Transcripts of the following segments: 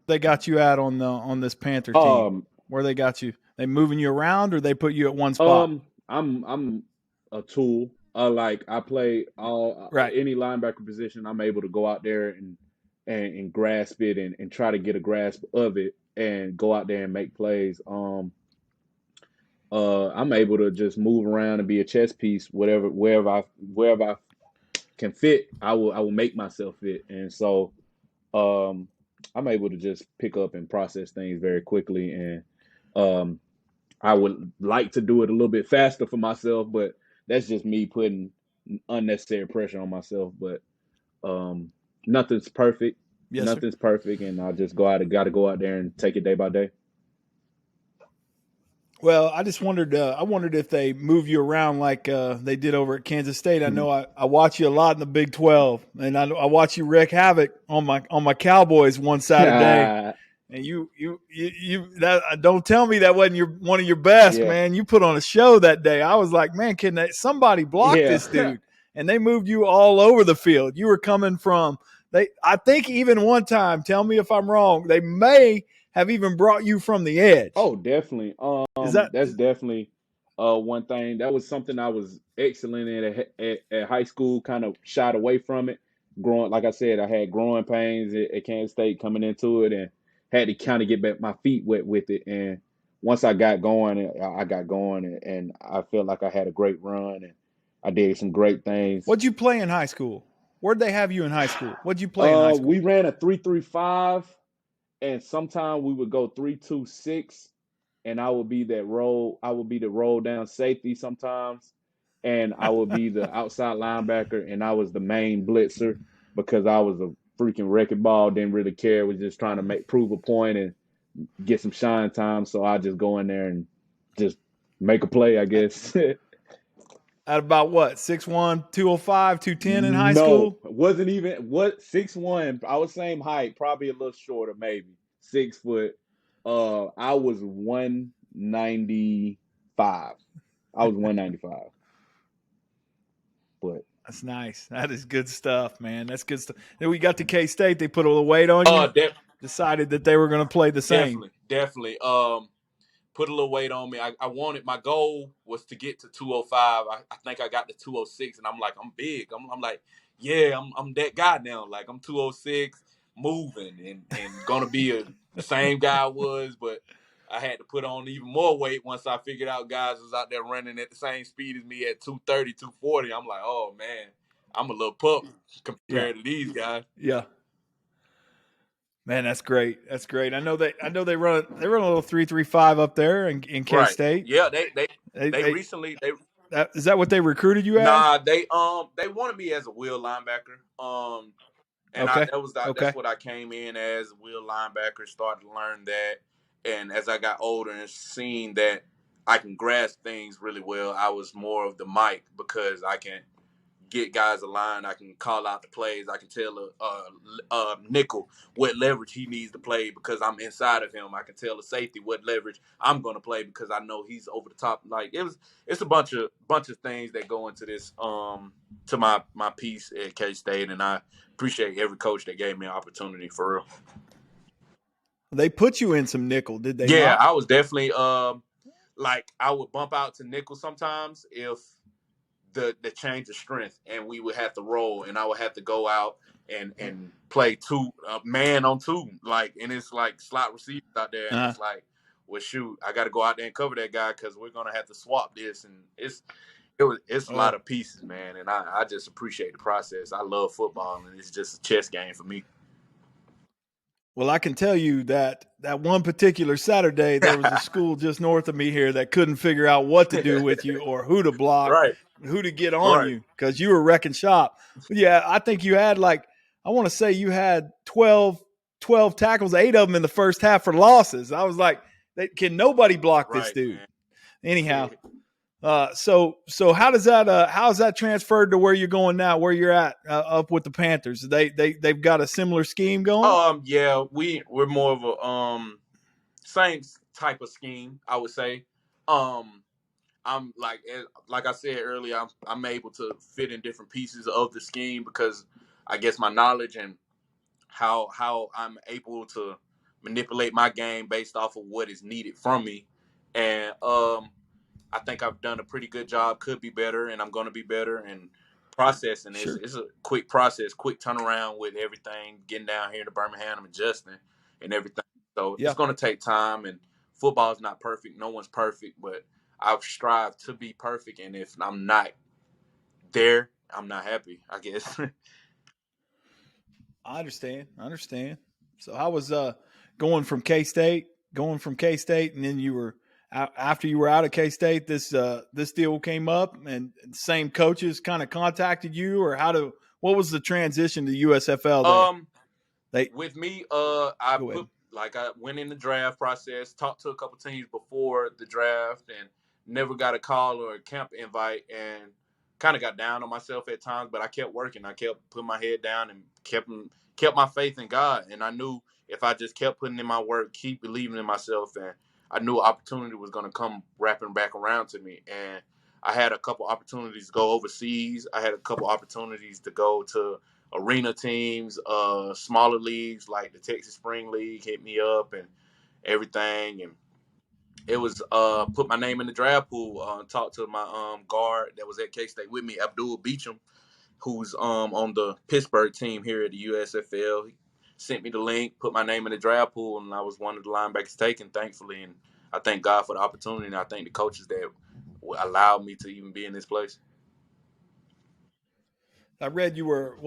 They got you at on this Panther team? Um, Where they got you? They moving you around, or they put you at one spot? I'm a tool. Like I play all Right. any linebacker position. I'm able to go out there and grasp it and try to get a grasp of it and go out there and make plays. I'm able to just move around and be a chess piece, wherever I can fit. I will make myself fit, and so um, I'm able to just pick up and process things very quickly. And um, I would like to do it a little bit faster for myself, but that's just me putting unnecessary pressure on myself. But um, nothing's perfect. Yes, sir. Nothing's perfect, and I just got to go out there and take it day by day. Well, I just wondered. I wondered if they move you around like they did over at Kansas State. I know I watch you a lot in the Big 12, and I watch you wreak havoc on my Cowboys one Saturday. And you that don't tell me that wasn't one of your best, Yeah, man. You put on a show that day. I was like, man, somebody block yeah, this dude? And they moved you all over the field. You were coming from I think even one time, tell me if I'm wrong, they may have even brought you from the edge. Oh, definitely. Is that That's definitely one thing. That was something I was excellent in at high school. Kind of shied away from it. Growing, like I said, I had growing pains at Kansas State coming into it, and had to kind of get back my feet wet with it. And once I got going, I got going, and I felt like I had a great run, and I did some great things. what'd you play in high school? Where'd they have you in high school? What'd you play in high We school? ran a 3-3-5, and sometimes we would go 3-2-6, and I would be that role. I would be the roll down safety sometimes, and I would be the outside linebacker, and I was the main blitzer because I was a freaking wrecking ball. Didn't really care. Was just trying to prove a point and get some shine time. So I just go in there and just make a play, I guess. At about what, 6'1", 205, 210 in high No, school? wasn't even 6'1". I was same height, probably a little shorter, maybe 6 foot. I was 195. I was 195. But That's nice. That is good stuff, man. That's good stuff. Then we got to K State. They put a little weight on you. De- Decided that they were going to play the same. definitely. Put a little weight on me. I wanted, my goal was to get to 205. I think I got to 206, and I'm like, I'm big. I'm like, yeah, I'm that guy now. Like, I'm 206, moving, and gonna be the same guy I was, but I had to put on even more weight once I figured out guys was out there running at the same speed as me at 230, 240. I'm like, oh man, I'm a little pup Yeah. compared to these guys. Yeah. Man, that's great. That's great. I know they run a little 3-3-5 up there in K Right. State. Yeah, they They, they they recently is that what they recruited you as? nah, they wanted me as a wheel linebacker. And Okay. that's Okay. what I came in as, a wheel linebacker, started to learn that. And as I got older and seen that I can grasp things really well, I was more of the Mike, because I can get guys aligned. I can call out the plays. I can tell a nickel what leverage he needs to play because I'm inside of him. I can tell a safety what leverage I'm going to play because I know he's over the top. Like, it's a bunch of things that go into this to my piece at K State, and I appreciate every coach that gave me an opportunity, for real. They put you in some nickel, did they Yeah, not? I was definitely like, I would bump out to nickel sometimes if the change of strength, and we would have to roll, and I would have to go out and play two man on two, like, and it's like slot receivers out there, and Uh, it's like, well, shoot, I got to go out there and cover that guy because we're gonna have to swap this, and it's a lot oh, of pieces, man, and I just appreciate the process. I love football, and it's just a chess game for me. well, I can tell you that one particular Saturday there was a school just north of me here that couldn't figure out what to do with you or who to block, Right, who to get on right. you because you were wrecking shop. But yeah, I think you had like I want to say you had 12 tackles, 8 of them in the first half for losses. I was like, can nobody block this Right, dude? man. Anyhow, so how's that transferred to where you're going now? Where you're at up with the Panthers? They've got a similar scheme going. Yeah, we're more of a same type of scheme, I would say. Um, I'm like I said earlier, I'm able to fit in different pieces of the scheme because I guess my knowledge and how I'm able to manipulate my game based off of what is needed from me. And I think I've done a pretty good job. Could be better, and I'm going to be better. And processing Sure. it's a quick process, quick turnaround with everything. Getting down here to Birmingham and adjusting and everything. So Yeah. it's going to take time. And football is not perfect. No one's perfect, but I've strived to be perfect. And if I'm not there, I'm not happy, I guess. I understand. So how was going from K State, and then you were after you were out of K State, this deal came up, and same coaches kind of contacted you, or what was the transition to USFL there? They With me, go ahead. I went in the draft process, talked to a couple teams before the draft, and never got a call or a camp invite, and kind of got down on myself at times. But I kept working. I kept putting my head down and kept my faith in God. And I knew if I just kept putting in my work, keep believing in myself, and I knew opportunity was going to come wrapping back around to me. And I had a couple opportunities to go overseas. I had a couple opportunities to go to arena teams, smaller leagues like the Texas Spring League hit me up and everything. And it was put my name in the draft pool, talked to my guard that was at K-State with me, Abdul Beecham, who's on the Pittsburgh team here at the USFL. He sent me the link, put my name in the draft pool, and I was one of the linebackers taken, thankfully. And I thank God for the opportunity, and I thank the coaches that allowed me to even be in this place. I read you were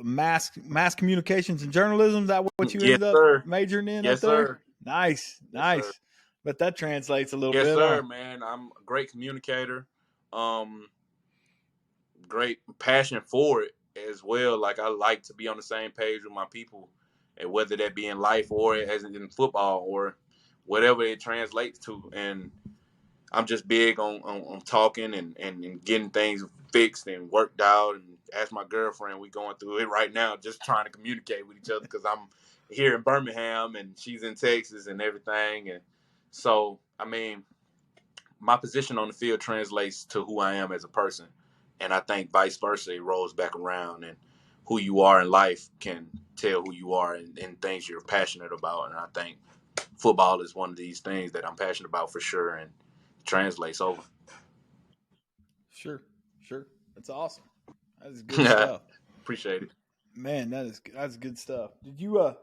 mass communications and journalism. Is that what you Yes, ended up sir. majoring in up Yes, there? sir. Nice. Yes, sir. But that translates a little Yes, bit, sir, huh? man. I'm a great communicator. Great passion for it as well. Like I like to be on the same page with my people, and whether that be in life or as in football or whatever it translates to. And I'm just big on talking and getting things fixed and worked out. And as my girlfriend, we going through it right now, just trying to communicate with each other because I'm here in Birmingham and she's in Texas and everything. And so, I mean, my position on the field translates to who I am as a person. And I think vice versa, it rolls back around. And who you are in life can tell who you are and things you're passionate about. And I think football is one of these things that I'm passionate about for sure. And translates over. Sure. That's awesome. That is good stuff. Appreciate it. Man, that's good stuff. Did you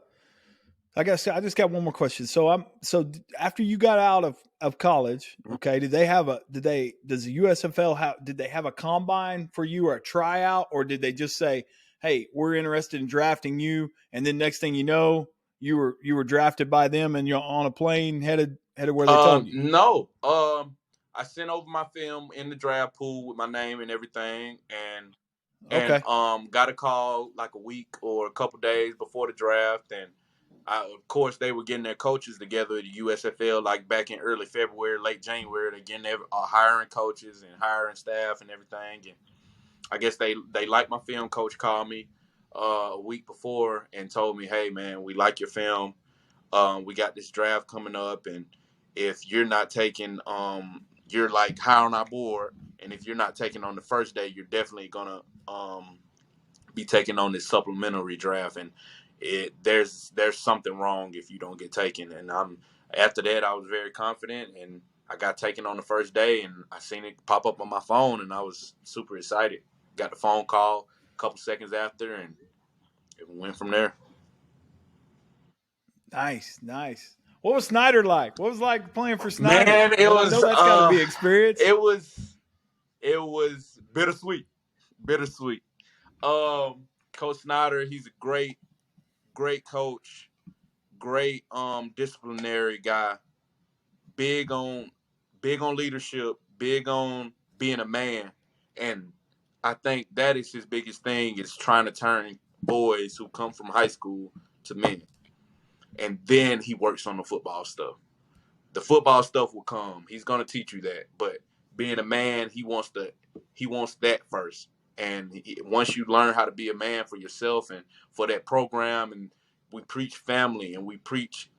I just got one more question. So after you got out of college, okay, does the USFL did they have a combine for you or a tryout, or did they just say, "Hey, we're interested in drafting you," and then next thing you know, you were drafted by them and you're on a plane headed where they told you? No. I sent over my film in the draft pool with my name and everything, and Okay. got a call like a week or a couple days before the draft, and of course they were getting their coaches together at the USFL like back in early February, late January. They're getting hiring coaches and hiring staff and everything, and I guess they liked my film. Coach called me a week before and told me, "Hey man, we like your film. We got this draft coming up, and if you're not taking, you're like high on our board, and if you're not taking on the first day, you're definitely gonna be taking on this supplementary draft, and there's something wrong if you don't get taken." And after that, I was very confident, and I got taken on the first day, and I seen it pop up on my phone, and I was super excited. Got the phone call a couple seconds after, and it went from there. Nice. What was Snyder like? What was it like playing for Snyder? Man, it I was know that's got to be experience. it was bittersweet. Coach Snyder, he's a great coach, great disciplinary guy, big on leadership, big on being a man. And I think that is his biggest thing, is trying to turn boys who come from high school to men. And then he works on the football stuff. The football stuff will come. He's going to teach you that. But being a man, he wants that first. And once you learn how to be a man for yourself and for that program, and we preach family and we preach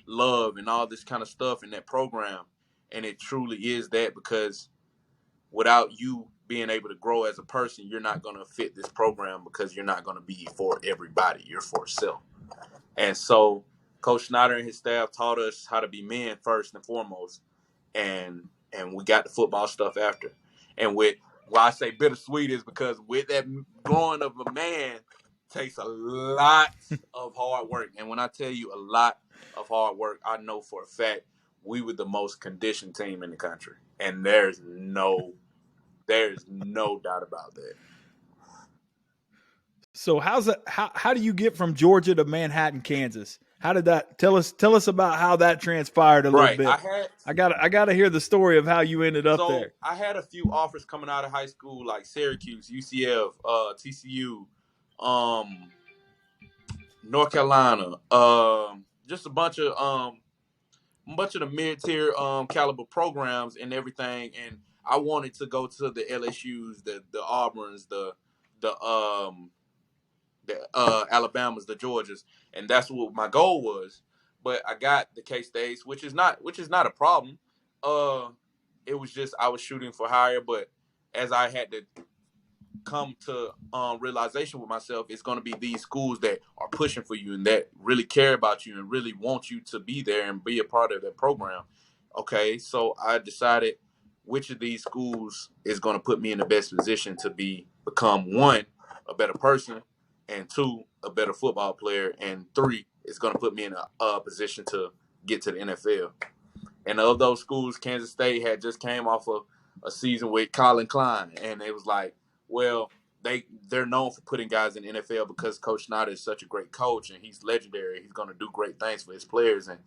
love and all this kind of stuff in that program, and it truly is that, because without you being able to grow as a person, you're not going to fit this program, because you're not going to be for everybody. You're for self. And so Coach Snyder and his staff taught us how to be men first and foremost, and we got the football stuff after. And with why I say bittersweet is because with that growing of a man takes a lot of hard work. And when I tell you a lot of hard work, I know for a fact we were the most conditioned team in the country, and there's no doubt about that. So how do you get from Georgia to Manhattan, Kansas? How did that tell us about how that transpired a little Right. bit? I gotta hear the story of how you ended up there. I had a few offers coming out of high school, like Syracuse, UCF, TCU, North Carolina, just a bunch of the mid-tier caliber programs and everything. And I wanted to go to the LSU's, the Auburns, the Alabamas, the Georgias, and that's what my goal was. But I got the K-States, which is not a problem. It was just I was shooting for higher, but as I had to come to realization with myself, it's going to be these schools that are pushing for you and that really care about you and really want you to be there and be a part of their program. Okay, so I decided which of these schools is going to put me in the best position to become one, a better person, and two, a better football player, and three, it's going to put me in a position to get to the NFL. And of those schools, Kansas State had just came off of a season with Colin Klein, and it was like, well, they're known for putting guys in the NFL because Coach Snyder is such a great coach and he's legendary. He's going to do great things for his players, and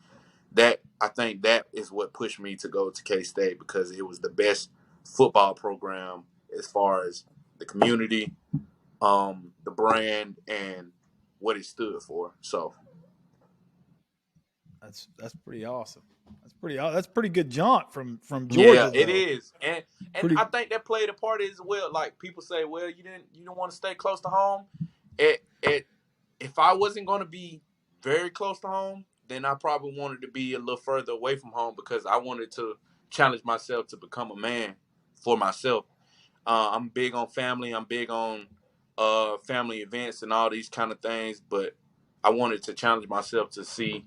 I think that is what pushed me to go to K-State because it was the best football program as far as the community, the brand, and what it stood for. So That's pretty awesome. That's pretty good jaunt from yeah, Georgia it though. is, and Pretty. I think that played a part as well. Like people say, well, you don't want to stay close to home. If I wasn't going to be very close to home, then I probably wanted to be a little further away from home because I wanted to challenge myself to become a man for myself. I'm big on family. I'm big on family events and all these kind of things, but I wanted to challenge myself to see,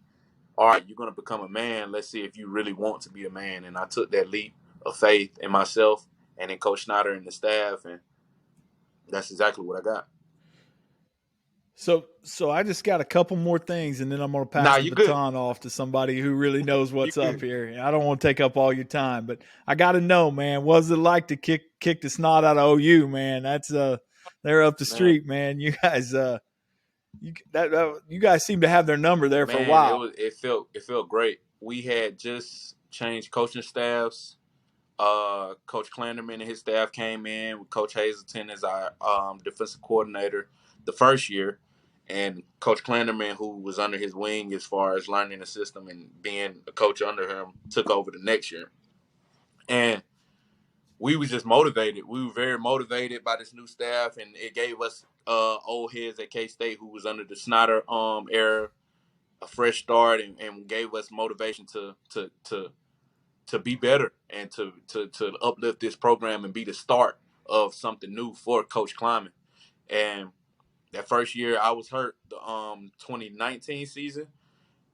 all right, you're going to become a man. Let's see if you really want to be a man. And I took that leap of faith in myself and in Coach Snyder and the staff, and that's exactly what I got. So I just got a couple more things, and then I'm going to Nah, pass the you good. baton off to somebody who really knows You what's up good. here. I don't want to take up all your time, but I got to know, man, what's it like to kick the snot out of OU, man? That's they're up the Man, street, man. You guys you guys seem to have their number there for a man, while. it felt great. We had just changed coaching staffs. Coach Clanderman and his staff came in with Coach Hazelton as our defensive coordinator the first year, and Coach Clanderman, who was under his wing as far as learning the system and being a coach under him, took over the next year. And we was just motivated. We were very motivated by this new staff, and it gave us old heads at K-State who was under the Snyder era a fresh start and gave us motivation to be better and to uplift this program and be the start of something new for Coach Kleiman. And that first year I was hurt, the 2019 season,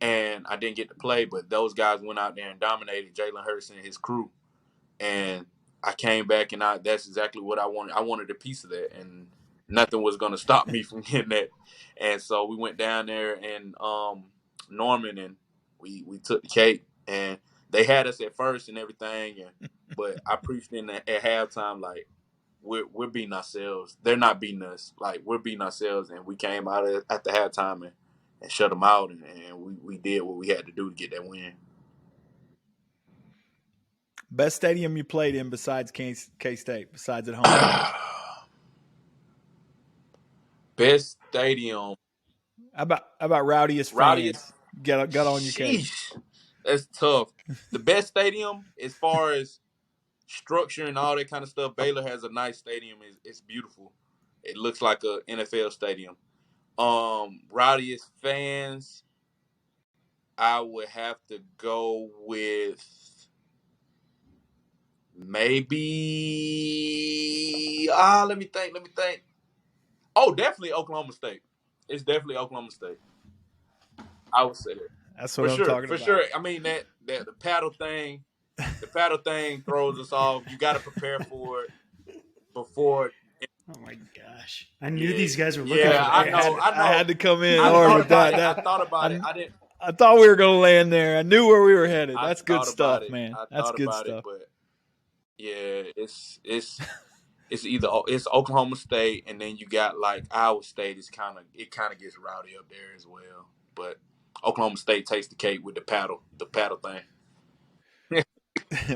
and I didn't get to play, but those guys went out there and dominated Jalen Hurts and his crew. And I came back and that's exactly what I wanted. I wanted a piece of that, and nothing was going to stop me from getting that. And so we went down there in Norman, and we took the cake, and they had us at first and everything, but I preached in at halftime like we're beating ourselves. They're not beating us. Like we're beating ourselves, and we came out at the halftime and shut them out, and we did what we had to do to get that win. Best stadium you played in besides K-State, besides at home? Best stadium. How about rowdiest Rowdiest. fans? Got on your case. Sheesh. That's tough. The best stadium, as far as structure and all that kind of stuff, Baylor has a nice stadium. It's beautiful. It looks like a NFL stadium. Rowdiest fans, I would have to go with maybe let me think. Oh, definitely Oklahoma State. It's definitely Oklahoma State. I would say that. That's For what I'm sure, talking for about. sure. I mean that the paddle thing throws us off. You got to prepare for it before. Oh my gosh! I knew Yeah, these guys were looking yeah. for I that. know, I I know. had to come in I hard thought with about that. it. I thought about it. I didn't. I thought we were going to land there. I knew where we were headed. I That's good thought about stuff, it. man. I That's thought good about it, stuff. but yeah, it's either it's Oklahoma State, and then you got like Iowa State. It kind of gets rowdy up there as well. But Oklahoma State takes the cake with the paddle thing.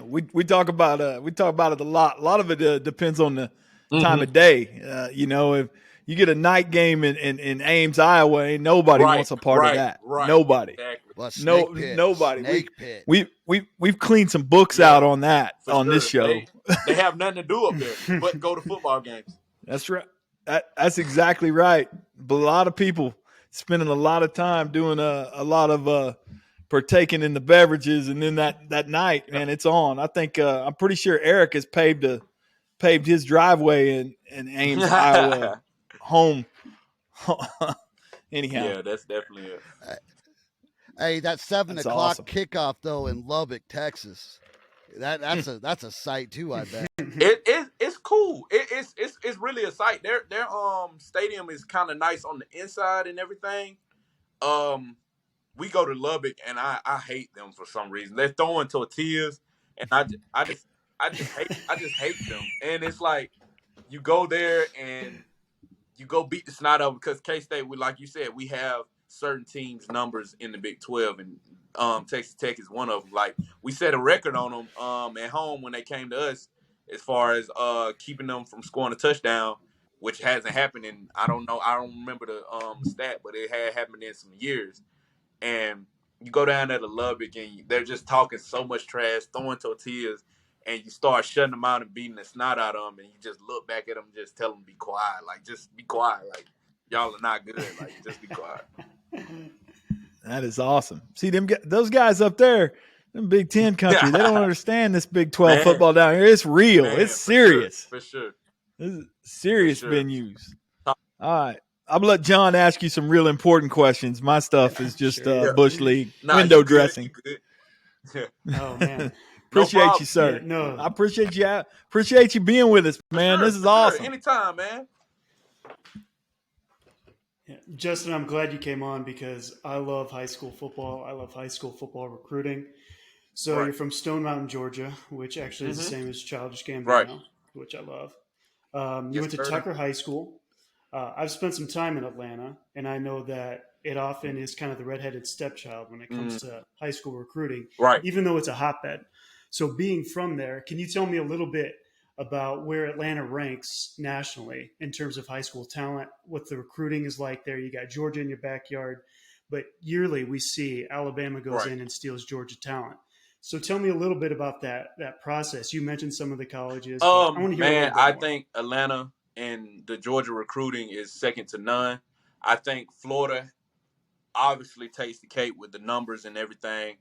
we talk about it a lot. A lot of it depends on the time Mm-hmm. of day. If you get a night game in Ames, Iowa, ain't nobody wants a part of that. Right. Nobody. Exactly. Well, snake pit. Nobody. Snake pit. We've cleaned some books Yeah, out on that for on sure. this show. They have nothing to do up there but go to football games. That's right. That's exactly right. But a lot of people spending a lot of time doing a lot of partaking in the beverages, and then that night, man, it's on. I think I'm pretty sure Eric has paved his driveway in Ames, Iowa, home. Anyhow, Yeah, that's definitely it. Hey, that 7 That's o'clock awesome. kickoff though in Lubbock, Texas. That's a sight too, I bet. It's cool. It's really a sight. Their stadium is kind of nice on the inside and everything. We go to Lubbock, and I hate them for some reason. They're throwing tortillas, and I just hate them. And it's like you go there and you go beat the snot out because K-State, like you said, we have certain teams' numbers in the Big 12, and Texas Tech is one of them. Like we set a record on them at home when they came to us, as far as keeping them from scoring a touchdown, which hasn't happened in I don't remember the stat, but it had happened in some years. And you go down there to Lubbock, and they're just talking so much trash, throwing tortillas, and you start shutting them out and beating the snot out of them, and you just look back at them, and just tell them be quiet, like just be quiet, like y'all are not good, like just be quiet. That is awesome. See those guys up there, them Big Ten country, they don't understand this Big 12 football down here. It's real. It's serious. For sure. This is serious sure. venues. All right. I'm going to let John ask you some real important questions. My stuff is just Bush League, window dressing. Oh, man. Appreciate you, sir. Yeah, no. I appreciate you being with us, man. This is awesome. Anytime, man. Yeah. Justin, I'm glad you came on because I love high school football. I love high school football recruiting. So you're from Stone Mountain, Georgia, which actually is the same as Childish Gambino, which I love. You went to Tucker High School. I've spent some time in Atlanta, and I know that it often is kind of the redheaded stepchild when it comes to high school recruiting, even though it's a hotbed. So being from there, can you tell me a little bit about where Atlanta ranks nationally in terms of high school talent, what the recruiting is like there? You got Georgia in your backyard, but yearly we see Alabama goes in and steals Georgia talent. So tell me a little bit about that process. You mentioned some of the colleges. I want to hear a little bit more. I think Atlanta and the Georgia recruiting is second to none. I think Florida obviously takes the cake with the numbers and everything.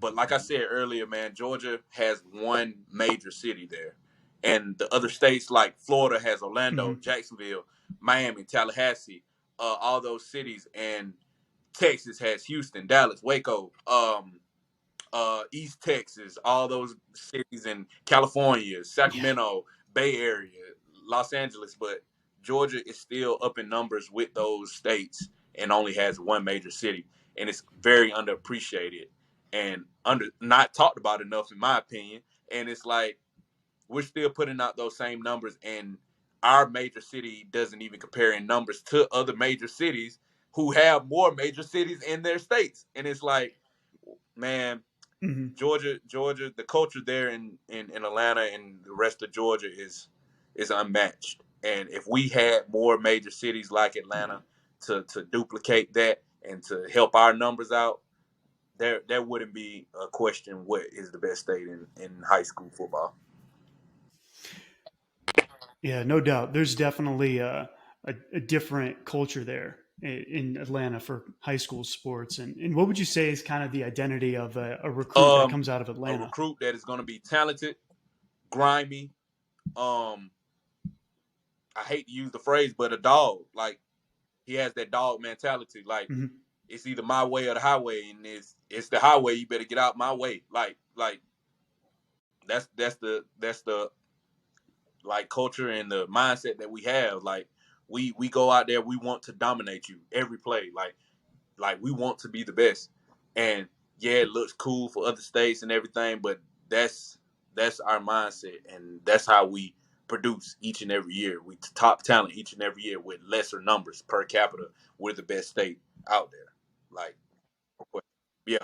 But like I said earlier, man, Georgia has one major city there. And the other states like Florida has Orlando, Jacksonville, Miami, Tallahassee, all those cities. And Texas has Houston, Dallas, Waco, East Texas, all those cities in California, Sacramento, Bay Area, Los Angeles. But Georgia is still up in numbers with those states and only has one major city. And it's very underappreciated and not talked about enough, in my opinion. And it's like we're still putting out those same numbers, and our major city doesn't even compare in numbers to other major cities who have more major cities in their states. And it's like, man, Georgia, the culture there in Atlanta and the rest of Georgia is unmatched. And if we had more major cities like Atlanta to duplicate that and to help our numbers out, there wouldn't be a question what is the best state in high school football. Yeah, no doubt. There's definitely a different culture there in Atlanta for high school sports. And what would you say is kind of the identity of a recruit that comes out of Atlanta? A recruit that is going to be talented, grimy. I hate to use the phrase, but a dog. Like he has that dog mentality. Like it's either my way or the highway, and it's the highway. You better get out my way. Like that's the like culture and the mindset that we have. Like we go out there, we want to dominate you every play. Like we want to be the best. And yeah, it looks cool for other states and everything, but that's our mindset, and that's how we produce each and every year. We top talent each and every year with lesser numbers per capita. We're the best state out there. Like, yeah,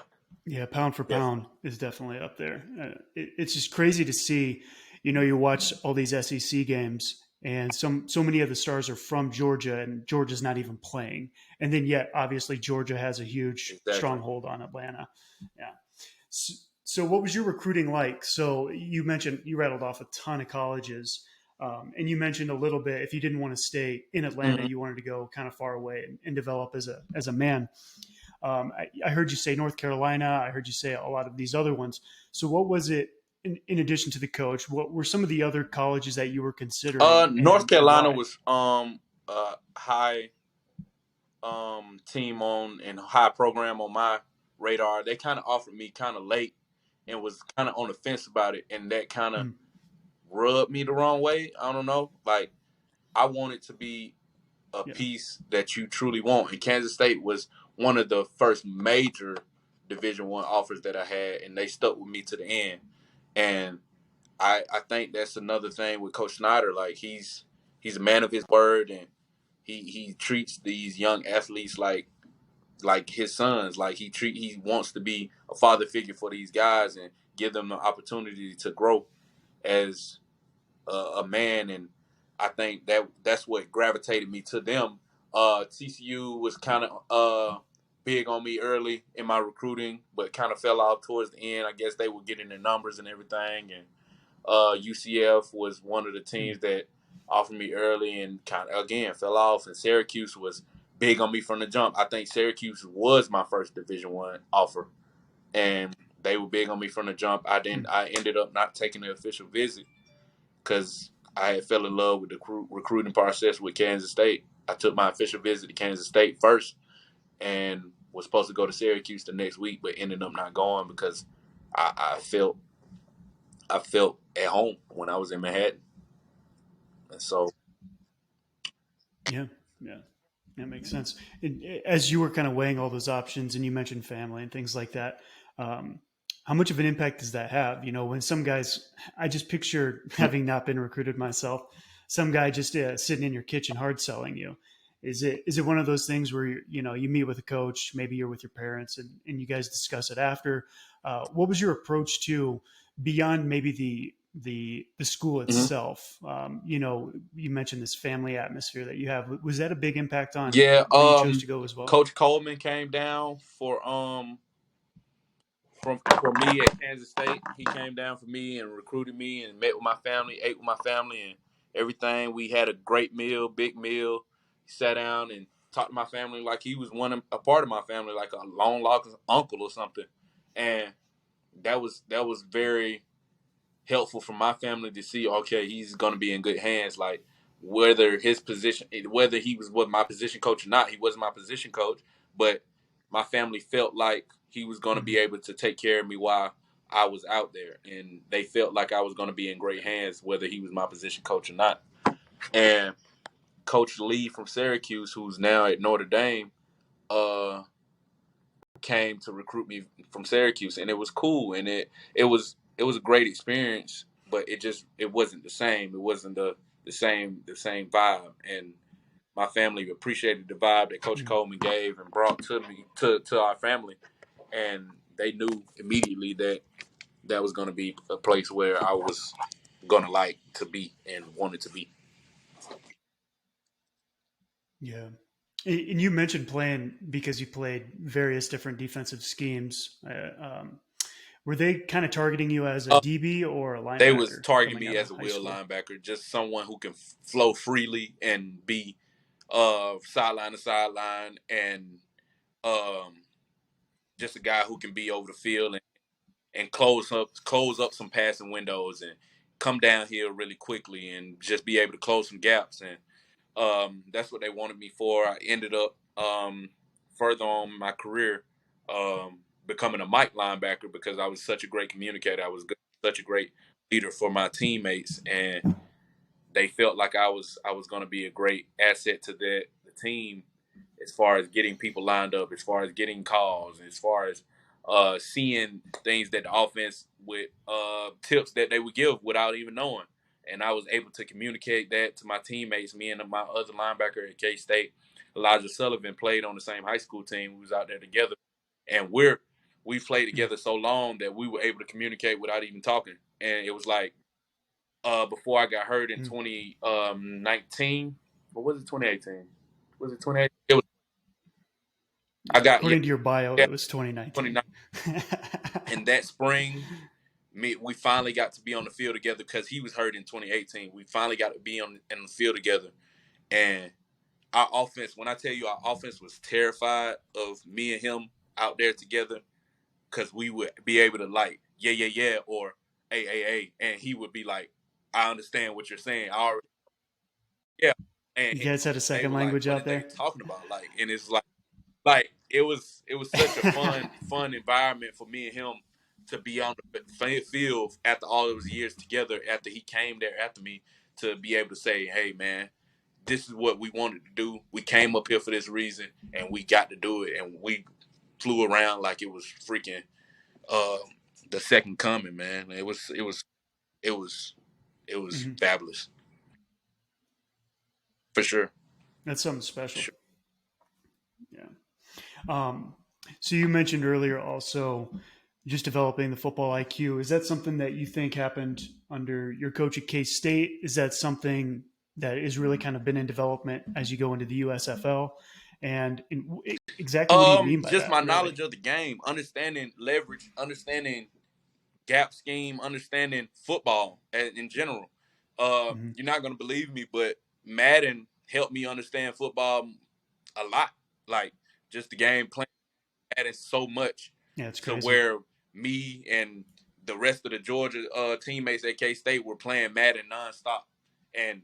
Yeah, pound for definitely. pound is definitely up there. It's just crazy to see. You watch all these SEC games, and so many of the stars are from Georgia, and Georgia's not even playing. And then yet, obviously, Georgia has a huge Exactly. stronghold on Atlanta. Yeah. So what was your recruiting like? So you mentioned you rattled off a ton of colleges, and you mentioned a little bit if you didn't want to stay in Atlanta, Mm-hmm. you wanted to go kind of far away and develop as a man. I heard you say North Carolina. I heard you say a lot of these other ones. So what was it in addition to the coach? What were some of the other colleges that you were considering, North and Carolina why? was a high team on and high program on my radar. They kind of offered me kind of late and was kind of on the fence about it, and that kind of Mm, rubbed me the wrong way. I don't know. Like I want it to be a yeah. piece that you truly want, and Kansas State was one of the first major Division I offers that I had, and they stuck with me to the end. And I think that's another thing with Coach Snyder. Like he's a man of his word, and he treats these young athletes like his sons. Like he wants to be a father figure for these guys and give them the opportunity to grow as a man. And I think that's what gravitated me to them. TCU was kind of big on me early in my recruiting, but kind of fell off towards the end. I guess they were getting the numbers and everything. And UCF was one of the Mm, teams that offered me early and kind of again fell off. And Syracuse was big on me from the jump. I think Syracuse was my first Division I offer, and they were big on me from the jump. mm, I ended up not taking the official visit because I had fell in love with the recruiting process with Kansas State. I took my official visit to Kansas State first and was supposed to go to Syracuse the next week, but ended up not going because I felt at home when I was in Manhattan. And so, yeah. Yeah. That makes sense. And as you were kind of weighing all those options, and you mentioned family and things like that, um, how much of an impact does that have? When some guys, I just picture having not been recruited myself, some guy just sitting in your kitchen hard selling you. Is it one of those things where you meet with a coach, maybe you're with your parents, and you guys discuss it after? What was your approach to beyond maybe the school mhm. itself? You mentioned this family atmosphere that you have. Was that a big impact on Yeah, where you chose to go as well? Coach Coleman came down for me at Kansas State. He came down for me and recruited me and met with my family, ate with my family and everything. We had a great meal, big meal. He sat down and talked to my family like he was a part of my family, like a long lost uncle or something. And that was very helpful for my family to see. Okay, he's going to be in good hands. Like whether he was my position coach or not, he wasn't my position coach, but my family felt like he was going to be Mm-hmm. able to take care of me while I was out there, and they felt like I was going to be in great hands, whether he was my position coach or not. And Coach Lee from Syracuse, who's now at Notre Dame, uh, came to recruit me from Syracuse, and it was cool, and it was a great experience, but it wasn't the same. It wasn't the same vibe, and my family appreciated the vibe that Coach Mm. Coleman gave and brought to me to our family, and they knew immediately that that was going to be a place where I was going to like to be and wanted to be. Yeah. And you mentioned playing because you played various different defensive schemes. Were they kind of targeting you as a Uh, DB or a they was linebacker targeting coming me out of as a high wheel school? linebacker, just someone who can flow freely and be sideline to sideline, and um, just a guy who can be over the field and close up some passing windows and come downhill really quickly and just be able to close some gaps. And that's what they wanted me for. I ended up further on my career, becoming a Mike linebacker because I was such a great communicator. I was such a great leader for my teammates, and they felt like I was going to be a great asset to the team as far as getting people lined up, as far as getting calls, as far as seeing things that the offense with tips that they would give without even knowing. And I was able to communicate that to my teammates. Me and my other linebacker at K-State, Elijah Sullivan, played on the same high school team. We was out there together, and we played together so long that we were able to communicate without even talking. And it was like before I got hurt in 2019, or was it 2018? Was it 2018? It was. I got According to your bio, yeah, it was 2019. 2019. And that spring, we finally got to be on the field together because he was hurt in 2018. We finally got to be in the field together, and our offense. When I tell you, our offense was terrified of me and him out there together because we would be able to like yeah or hey, and he would be like, I understand what you're saying. I already yeah, and You guys had a they second were like, language what out are they there? talking about? Like, and it's like it was such a fun environment for me and him to be on the field after all those years together. After he came there after me, to be able to say, "Hey, man, this is what we wanted to do. We came up here for this reason, and we got to do it." And we flew around like it was freaking uh, the second coming, man. It was fabulous for sure. That's something special. Sure. Yeah. So you mentioned earlier also just developing the football IQ. Is that something that you think happened under your coach at K-State? Is that something that is really kind of been in development as you go into the USFL? And exactly what do you mean by Just that, my really? knowledge of the game, understanding leverage, understanding gap scheme, understanding football in general. Mm-hmm. You're not gonna believe me, but Madden helped me understand football a lot. Like just the game playing Madden so much Yeah, it's to crazy. where me and the rest of the Georgia teammates at K State were playing Madden nonstop, and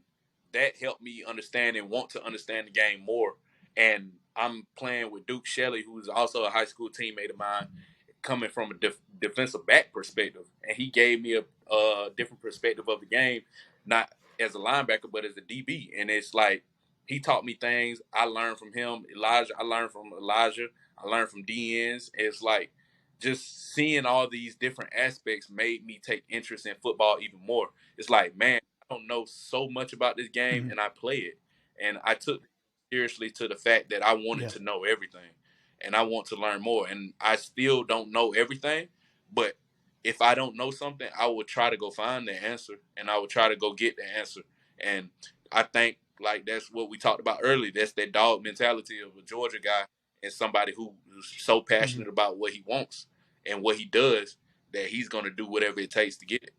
that helped me understand and want to understand the game more. And I'm playing with Duke Shelley, who's also a high school teammate of mine, coming from a defensive back perspective, and he gave me a different perspective of the game, not as a linebacker but as a DB. And it's like he taught me things. I learned from him. I learned from Elijah. I learned from DNs. It's like just seeing all these different aspects made me take interest in football even more. It's like, man, I don't know so much about this game, Mm-hmm. and I play it, and I took it seriously to the fact that I wanted Yeah. to know everything, and I want to learn more. And I still don't know everything, but if I don't know something, I will try to go find the answer, and I will try to go get the answer. And I think like that's what we talked about earlier. That's that dog mentality of a Georgia guy and somebody who is so Mm-hmm. passionate about what he wants and what he does that he's going to do whatever it takes to get it.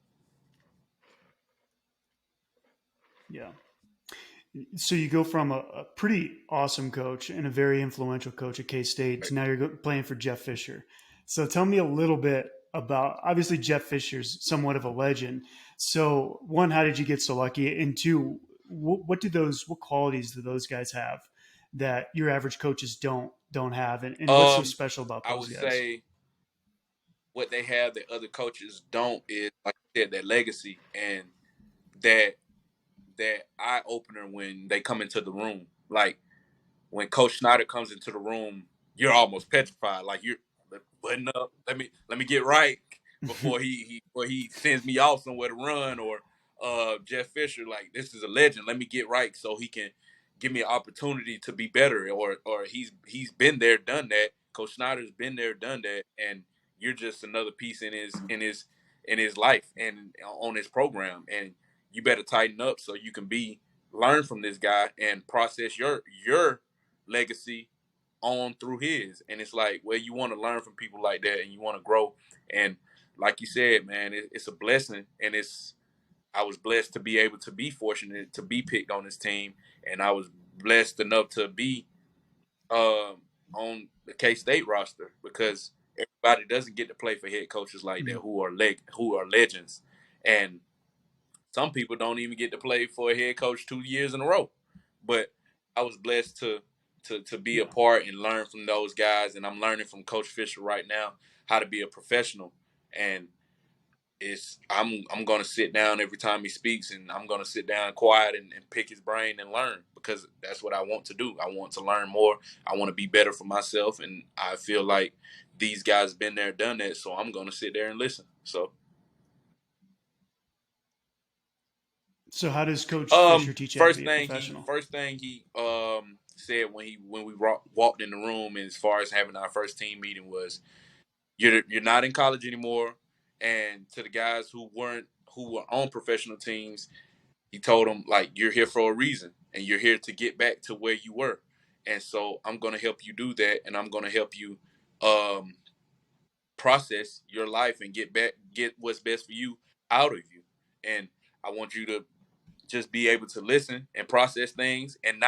Yeah. So you go from a pretty awesome coach and a very influential coach at K-State to now you're playing for Jeff Fisher. So tell me a little bit about, obviously Jeff Fisher's somewhat of a legend. So one, how did you get so lucky? And two, what qualities do those guys have that your average coaches don't have? And what's so special about I those would guys? say what they have that other coaches don't is, like I said, that legacy and that eye opener when they come into the room. Like when Coach Snyder comes into the room, you're almost petrified. Like you're button up. Let me get right before he sends me off somewhere to run. Or Jeff Fisher, like this is a legend. Let me get right so he can give me an opportunity to be better. Or he's been there, done that. Coach Snyder's been there, done that, and you're just another piece in his life and on his program. And you better tighten up so you can learn from this guy and process your legacy on through his. And it's like, well, you want to learn from people like that and you want to grow. And like you said, man, it's a blessing. And I was blessed to be able to be fortunate to be picked on this team. And I was blessed enough to be on the K-State roster because everybody doesn't get to play for head coaches like that who are legends. And some people don't even get to play for a head coach 2 years in a row. But I was blessed to be a part and learn from those guys. And I'm learning from Coach Fisher right now how to be a professional. And I'm gonna sit down every time he speaks, and I'm gonna sit down quiet and pick his brain and learn, because that's what I want to do. I want to learn more. I want to be better for myself, and I feel like these guys been there, done that. So I'm gonna sit there and listen. So how does Coach Fisher teach you how to be a professional? First thing he said when we walked in the room, as far as having our first team meeting, was you're not in college anymore. And to the guys who were on professional teams, he told them, like, you're here for a reason, and you're here to get back to where you were. And so I'm going to help you do that, and I'm going to help you process your life and get what's best for you out of you. And I want you to just be able to listen and process things, and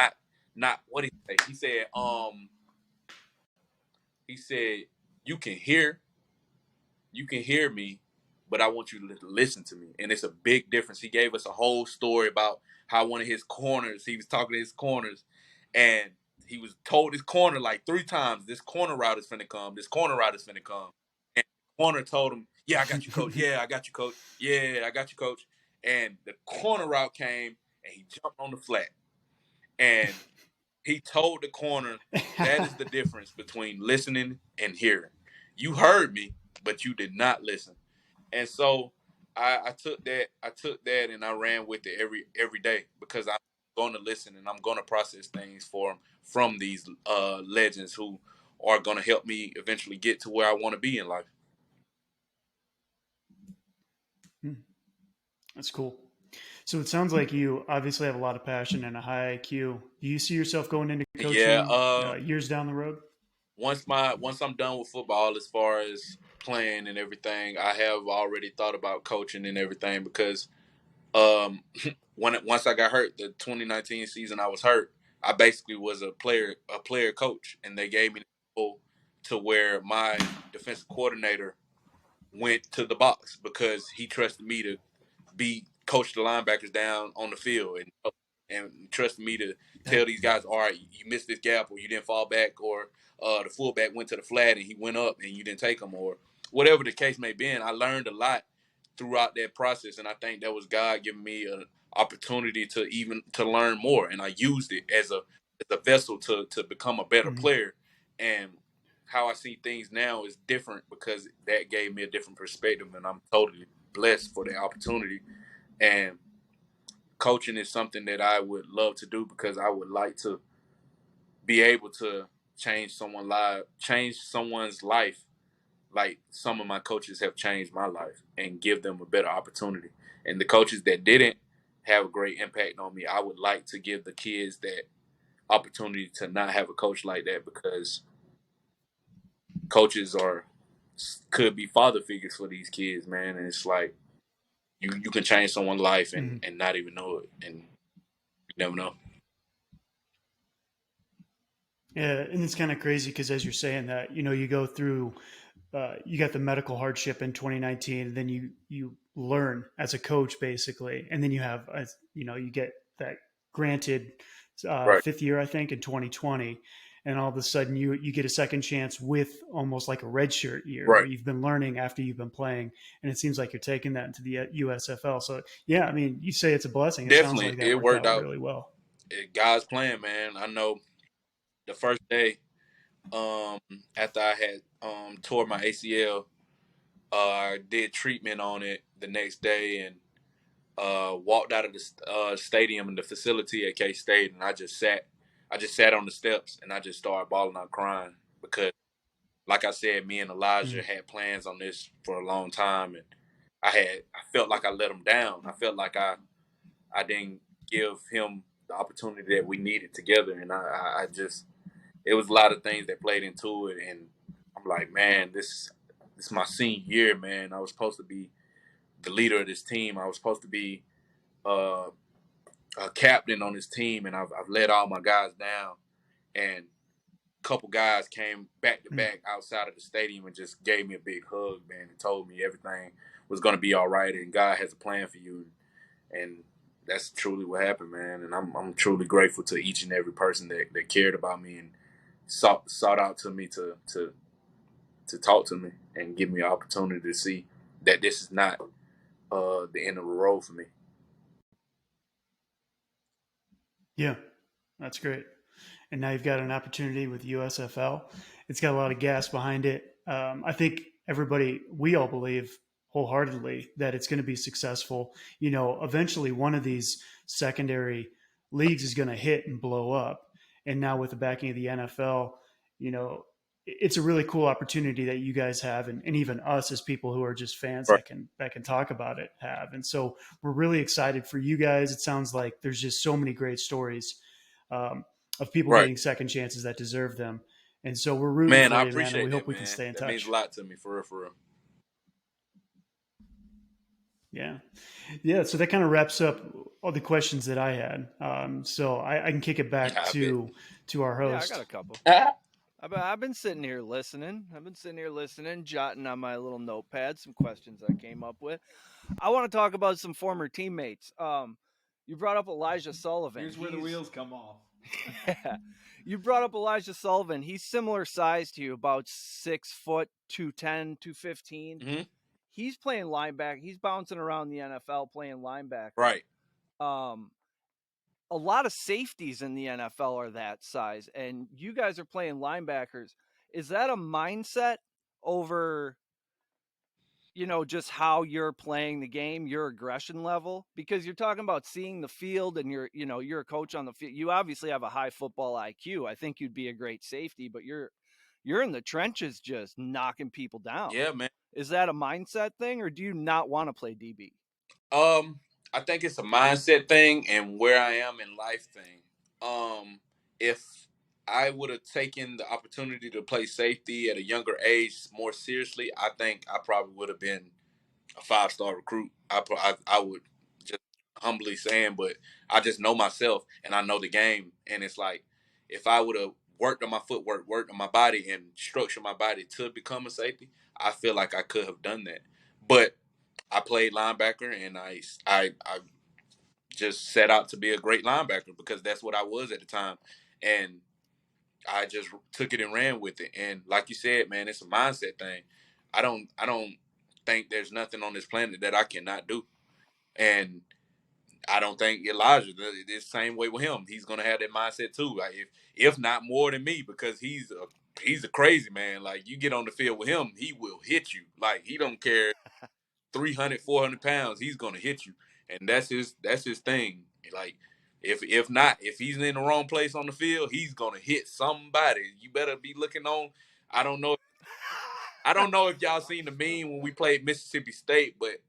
not what he say. He said you can hear me, but I want you to listen to me. And it's a big difference. He gave us a whole story about how one of his corners, he was talking to his corners, and he was told his corner like 3 times, this corner route is finna come. This corner route is finna come. And the corner told him, yeah, I got you, coach. Yeah, I got you, coach. Yeah, I got you, coach. And the corner route came, and he jumped on the flat. And he told the corner, that is the difference between listening and hearing. You heard me, but you did not listen. And so I took that and I ran with it every day, because I'm going to listen and I'm going to process things from these legends who are going to help me eventually get to where I want to be in life. That's cool. So it sounds like you obviously have a lot of passion and a high IQ. Do you see yourself going into coaching years down the road? Once I'm done with football, as far as playing and everything, I have already thought about coaching and everything, because once I got hurt, the 2019 season I was hurt, I basically was a player coach, and they gave me the role to where my defensive coordinator went to the box, because he trusted me to coach the linebackers down on the field, and trusted me to tell these guys, all right, you missed this gap, or you didn't fall back, or the fullback went to the flat and he went up and you didn't take him, or whatever the case may be. And I learned a lot throughout that process, and I think that was God giving me an opportunity to learn more, and I used it as a vessel to become a better player. And how I see things now is different, because that gave me a different perspective, and I'm totally blessed for the opportunity. And coaching is something that I would love to do, because I would like to be able to change someone's life, like some of my coaches have changed my life, and give them a better opportunity. And the coaches that didn't have a great impact on me, I would like to give the kids that opportunity to not have a coach like that, because coaches could be father figures for these kids, man. And it's like you can change someone's life and not even know it, and you never know. Yeah, and it's kind of crazy, because as you're saying that, you go through, you got the medical hardship in 2019, and then you learn as a coach, basically, and then you have, you get that granted Right. 5th year, I think, in 2020, and all of a sudden you get a second chance with almost like a redshirt year, Right. where you've been learning after you've been playing, and it seems like you're taking that into the USFL. So yeah, I mean, you say it's a blessing. It Definitely, sounds like that it worked out really well. God's plan, man. I know the first day after I had tore my ACL, I did treatment on it the next day, and walked out of the stadium in the facility at K-State, and I just sat on the steps, and I just started bawling out crying, because, like I said, me and Elijah had plans on this for a long time, and I felt like I let him down. I felt like I didn't give him the opportunity that we needed together, and I just, it was a lot of things that played into it, and I'm like, man, this is my senior year, man. I was supposed to be the leader of this team. I was supposed to be a captain on this team, and I've let all my guys down. And a couple guys came back to back outside of the stadium and just gave me a big hug, man, and told me everything was going to be all right, and God has a plan for you. And that's truly what happened, man. And I'm truly grateful to each and every person that cared about me and sought out to me to talk to me and give me an opportunity to see that this is not the end of the road for me. Yeah, that's great. And now you've got an opportunity with USFL. It's got a lot of gas behind it. I think we all believe wholeheartedly that it's going to be successful. Eventually one of these secondary leagues is going to hit and blow up. And now with the backing of the NFL, it's a really cool opportunity that you guys have, and even us as people who are just fans Right. that can talk about it have. And so we're really excited for you guys. It sounds like there's just so many great stories of people Right. getting second chances that deserve them. And so we're rooting Man, for I you, man, and we appreciate hope that, we can man. stay in That means touch. a lot to me, for real, for real. Yeah. Yeah. So that kind of wraps up all the questions that I had. So I can kick it back to our host. Yeah, I got a couple. I've been sitting here listening. Jotting on my little notepad some questions I came up with. I want to talk about some former teammates. You brought up Elijah Sullivan. Here's where the wheels come off. Yeah. You brought up Elijah Sullivan. He's similar size to you, about 6 foot, 210, 215. Mm-hmm. He's playing linebacker. He's bouncing around the NFL playing linebacker. Right. A lot of safeties in the NFL are that size, and you guys are playing linebackers. Is that a mindset over, just how you're playing the game, your aggression level? Because you're talking about seeing the field, and you're a coach on the field. You obviously have a high football IQ. I think you'd be a great safety, but you're in the trenches just knocking people down. Yeah, man. Is that a mindset thing, or do you not want to play DB? I think it's a mindset thing and where I am in life thing. If I would have taken the opportunity to play safety at a younger age more seriously, I think I probably would have been a 5-star recruit. I would, just humbly saying, but I just know myself and I know the game, and it's like if I would have worked on my footwork, worked on my body, and structured my body to become a safety, I feel like I could have done that. But I played linebacker, and I just set out to be a great linebacker because that's what I was at the time, and I just took it and ran with it. And like you said, man, it's a mindset thing. I don't think there's nothing on this planet that I cannot do, and I don't think Elijah the same way with him. He's gonna have that mindset too. Like if not more than me, because he's a crazy man. Like you get on the field with him, he will hit you. Like he don't care 300, 400 pounds, he's gonna hit you, and that's his thing. Like if he's in the wrong place on the field, he's gonna hit somebody. You better be looking on. I don't know. I don't know if y'all seen the meme when we played Mississippi State, but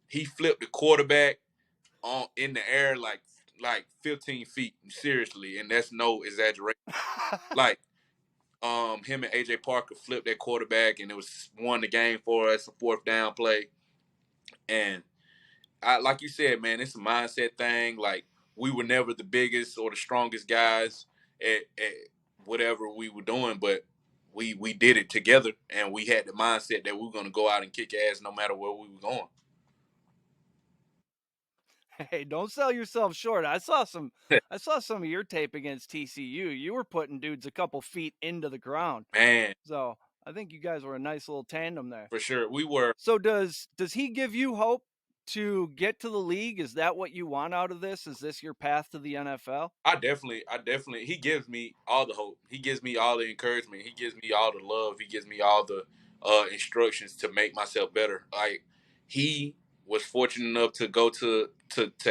he flipped the quarterback on in the air like 15 feet, seriously, and that's no exaggeration. Like him and AJ Parker flipped that quarterback, and it was won the game for us, a 4th down play. And like you said, man, it's a mindset thing. Like we were never the biggest or the strongest guys at whatever we were doing, but we did it together, and we had the mindset that we were going to go out and kick ass no matter where we were going. Hey, don't sell yourself short. I saw some of your tape against TCU. You were putting dudes a couple feet into the ground. Man. So I think you guys were a nice little tandem there. For sure. We were. So does he give you hope to get to the league? Is that what you want out of this? Is this your path to the NFL? I definitely, he gives me all the hope. He gives me all the encouragement. He gives me all the love. He gives me all the instructions to make myself better. Like he was fortunate enough to go to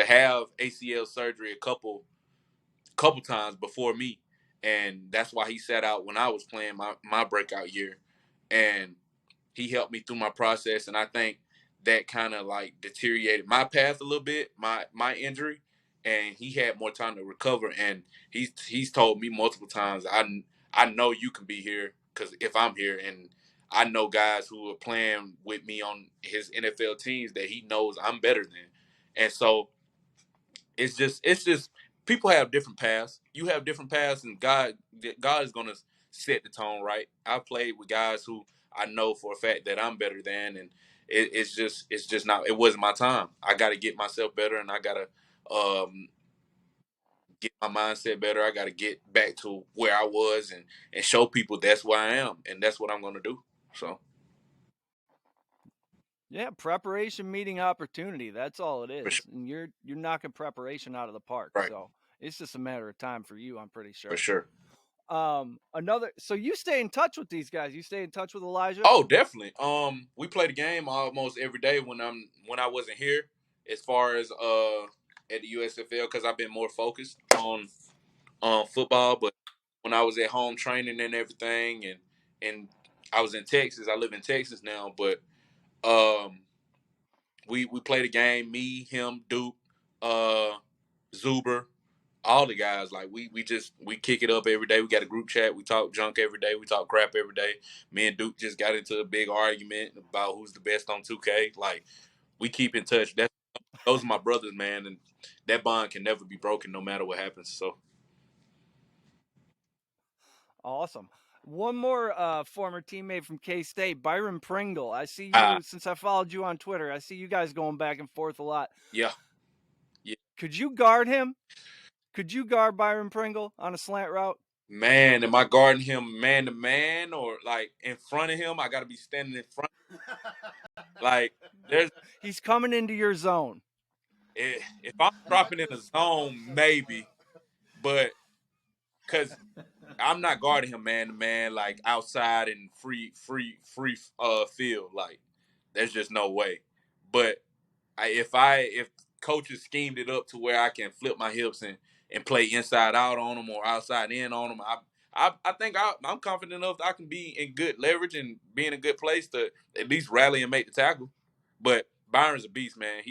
have ACL surgery a couple times before me, and that's why he sat out when I was playing my breakout year, and he helped me through my process. And I think that kind of like deteriorated my path a little bit, my injury, and he had more time to recover. And he's told me multiple times, I know you can be here because if I'm here, and I know guys who are playing with me on his NFL teams that he knows I'm better than. And so it's just people have different paths. You have different paths, and God is gonna set the tone right. I've played with guys who I know for a fact that I'm better than, and it's just not. It wasn't my time. I got to get myself better, and I got to get my mindset better. I got to get back to where I was and show people that's where I am, and that's what I'm going to do. So. Yeah, preparation meeting opportunity. That's all it is. Sure. And you're knocking preparation out of the park. Right. So it's just a matter of time for you, I'm pretty sure. For sure. So you stay in touch with these guys. You stay in touch with Elijah? Oh, definitely. We play the game almost every day when I wasn't here, as far as at the USFL, because I've been more focused on football. But when I was at home training and everything, and I was in Texas, I live in Texas now, but we play the game. Me, him, Duke, Zuber, all the guys. Like we kick it up every day. We got a group chat. We talk junk every day. We talk crap every day. Me and Duke just got into a big argument about who's the best on 2K. Like we keep in touch. Those are my brothers, man, and that bond can never be broken, no matter what happens. So awesome. One more former teammate from K-State, Byron Pringle. I see you, since I followed you on Twitter, I see you guys going back and forth a lot. Yeah. Could you guard him? Could you guard Byron Pringle on a slant route? Man, am I guarding him man to man or like in front of him? I got to be standing in front. Like he's coming into your zone. If I'm dropping in a zone, maybe, but because I'm not guarding him man to man, like outside and free field, like there's just no way. But if coaches schemed it up to where I can flip my hips and play inside out on them or outside in on them, I think I'm confident enough that I can be in good leverage and be in a good place to at least rally and make the tackle. But Byron's a beast, man.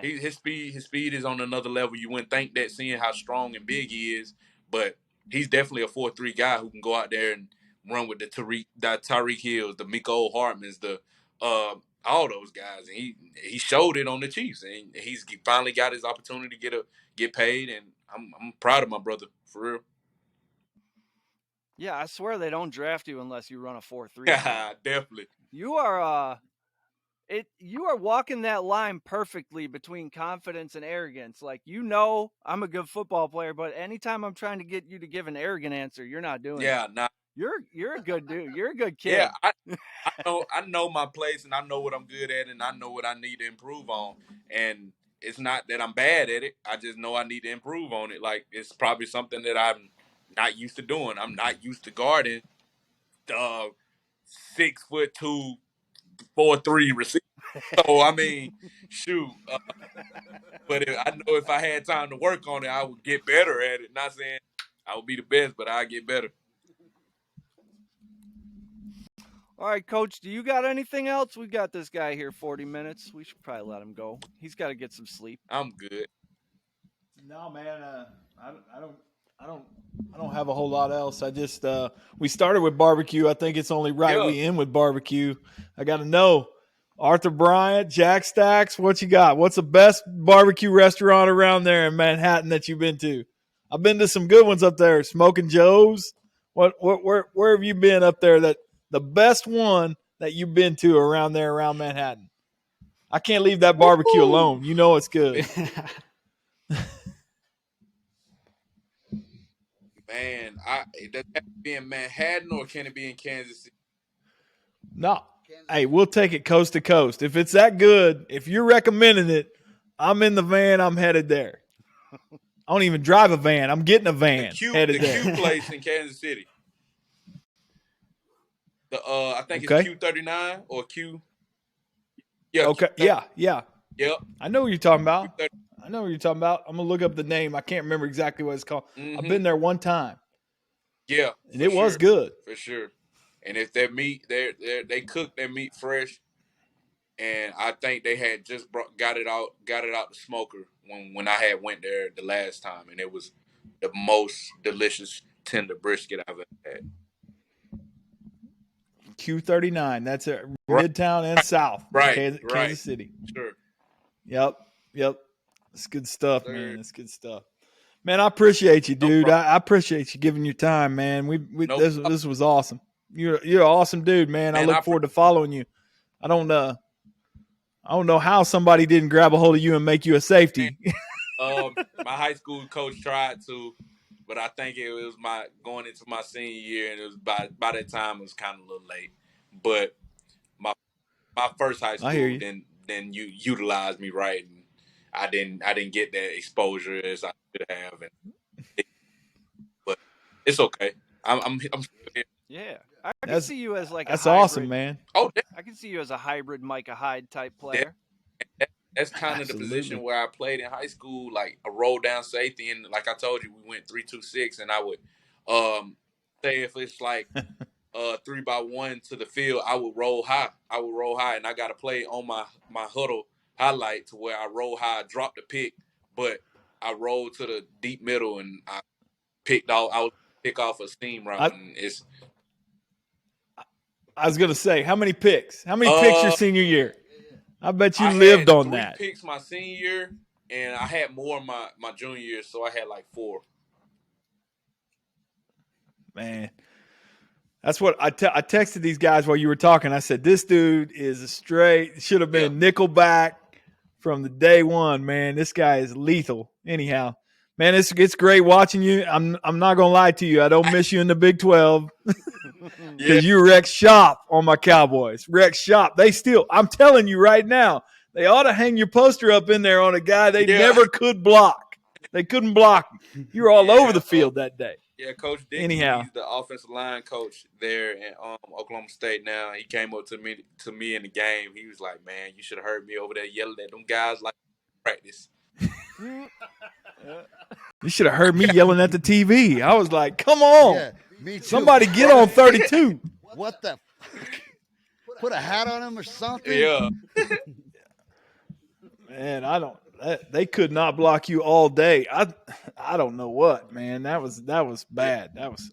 His speed is on another level. You wouldn't think that, seeing how strong and big he is, but he's definitely a 4-3 guy who can go out there and run with the Tyreek Hills, the Miko Hartmans, the all those guys, and he showed it on the Chiefs, and he's finally got his opportunity to get paid, and I'm proud of my brother, for real. Yeah, I swear they don't draft you unless you run a 4-3. Yeah, definitely. You are walking that line perfectly between confidence and arrogance. Like, I'm a good football player, but anytime I'm trying to get you to give an arrogant answer, you're not doing it. Yeah, nah. You're a good dude. You're a good kid. Yeah, I know my place, and I know what I'm good at, and I know what I need to improve on. And it's not that I'm bad at it. I just know I need to improve on it. Like, it's probably something that I'm not used to doing. I'm not used to guarding 6'2", 4'3" receiver. So I mean, shoot. But I know if I had time to work on it, I would get better at it. Not saying I would be the best, but I get better. All right, Coach, do you got anything else? We've got this guy here 40 minutes. We should probably let him go. He's got to get some sleep. I'm good. No, man, I don't have a whole lot else. I just we started with barbecue. I think it's only right we end with barbecue. I got to know, Arthur Bryant, Jack Stacks, what you got? What's the best barbecue restaurant around there in Manhattan that you've been to? I've been to some good ones up there. Smoking Joe's. Where have you been up there? That the best one that you've been to around there, around Manhattan? I can't leave that barbecue alone. You know it's good. Man, does it have to be in Manhattan or can it be in Kansas City? No. Hey, we'll take it coast to coast. If it's that good, if you're recommending it, I'm in the van. I'm headed there. I don't even drive a van. I'm getting a van. The Q place in Kansas City. I think it's Q39 or Q. Yeah. Okay. Q30. Yeah. Yep. I know what you're talking about. Q30. I know what you're talking about. I'm gonna look up the name. I can't remember exactly what it's called. Mm-hmm. I've been there one time. Yeah, and it was good for sure. And if their meat, they cook their meat fresh, and I think they had just got it out the smoker when I had went there the last time, and it was the most delicious tender brisket I've ever had. Q39. That's it. Midtown and South. Kansas City. Sure. Yep. It's good stuff, man. It's good stuff. Man, I appreciate you, dude. I appreciate you giving your time, man. This was awesome. You're an awesome dude, man. I look forward to following you. I don't know how somebody didn't grab a hold of you and make you a safety. My high school coach tried to, but I think it was my going into my senior year, and it was by that time it was kind of a little late. But my first high school then you utilized me right, and I didn't get that exposure as I should have, but it's okay. I'm still here. Yeah, I can see you as like a that's hybrid. awesome, man. Oh, I can see you as a hybrid Micah Hyde type player. that's kind of the position where I played in high school, like a roll down safety, and like I told you, we went 3-2-6, and I would say if it's like 3-by-1 to the field, I would roll high. And I got to play on my huddle highlight to where I roll high, drop the pick, but I rolled to the deep middle and I picked off. I would pick off a seam route, and it's. I was gonna say, how many picks? How many picks your senior year? I bet you lived on that. 3 picks my senior year, and I had more my junior year, so I had like 4. Man, that's what I texted these guys while you were talking. I said, this dude is a straight, should have been nickelback from the day one, man. This guy is lethal. Anyhow, man, it's great watching you. I'm not gonna lie to you. I don't miss you in the Big 12 because you wreck shop on my Cowboys. Wreck shop. I'm telling you right now, they ought to hang your poster up in there on a guy they never could block. They couldn't block him. You were all over the field that day. Yeah, Coach Dick, Anyhow, he's the offensive line coach there in Oklahoma State now. He came up to me in the game. He was like, man, you should have heard me over there yelling at them guys like practice. You should have heard me yelling at the TV. I was like, come on. Yeah, me too. Somebody get on 32. What the put a hat on him or something? Yeah. Man, they could not block you all day. I don't know what, man. That was bad. That was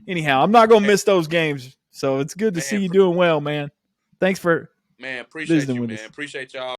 anyhow, I'm not going to miss those games. So it's good to see you doing well, man. Thanks for appreciate visiting you, with man. us. Appreciate y'all.